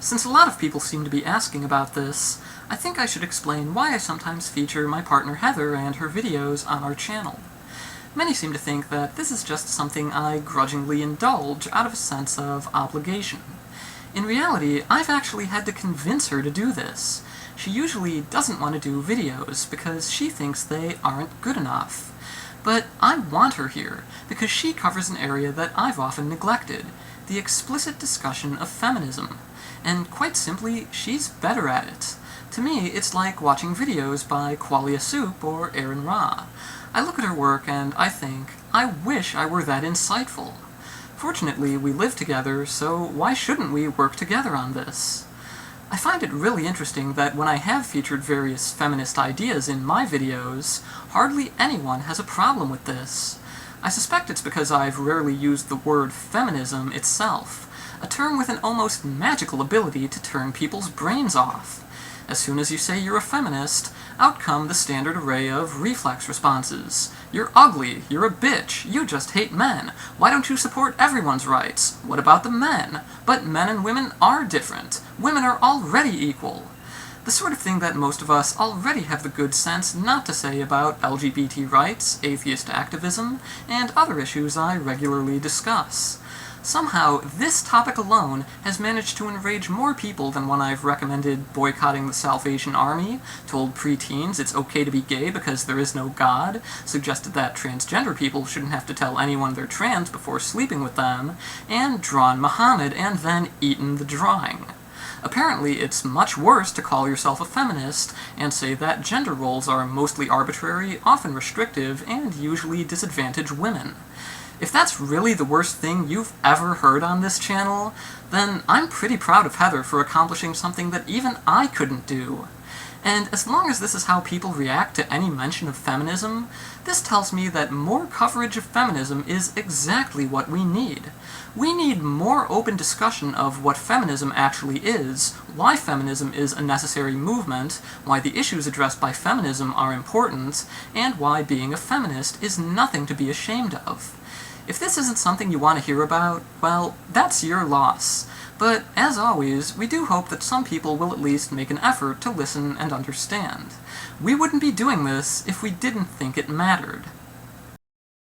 Since a lot of people seem to be asking about this, I think I should explain why I sometimes feature my partner Heather and her videos on our channel. Many seem to think that this is just something I grudgingly indulge out of a sense of obligation. In reality, I've actually had to convince her to do this. She usually doesn't want to do videos because she thinks they aren't good enough. But I want her here because she covers an area that I've often neglected, the explicit discussion of feminism. And quite simply, she's better at it. To me, it's like watching videos by Qualia Soup or Erin Ra. I look at her work and I think, I wish I were that insightful. Fortunately, we live together, so why shouldn't we work together on this? I find it really interesting that when I have featured various feminist ideas in my videos, hardly anyone has a problem with this. I suspect it's because I've rarely used the word feminism itself, a term with an almost magical ability to turn people's brains off. As soon as you say you're a feminist, out come the standard array of reflex responses. You're ugly, you're a bitch, you just hate men, why don't you support everyone's rights? What about the men? But men and women are different. Women are already equal. The sort of thing that most of us already have the good sense not to say about LGBT rights, atheist activism, and other issues I regularly discuss. Somehow, this topic alone has managed to enrage more people than when I've recommended boycotting the Salvation Army, told preteens it's okay to be gay because there is no God, suggested that transgender people shouldn't have to tell anyone they're trans before sleeping with them, and drawn Muhammad and then eaten the drawing. Apparently, it's much worse to call yourself a feminist and say that gender roles are mostly arbitrary, often restrictive, and usually disadvantage women. If that's really the worst thing you've ever heard on this channel, then I'm pretty proud of Heather for accomplishing something that even I couldn't do. And as long as this is how people react to any mention of feminism, this tells me that more coverage of feminism is exactly what we need. We need more open discussion of what feminism actually is, why feminism is a necessary movement, why the issues addressed by feminism are important, and why being a feminist is nothing to be ashamed of. If this isn't something you want to hear about, well, that's your loss. But, as always, we do hope that some people will at least make an effort to listen and understand. We wouldn't be doing this if we didn't think it mattered.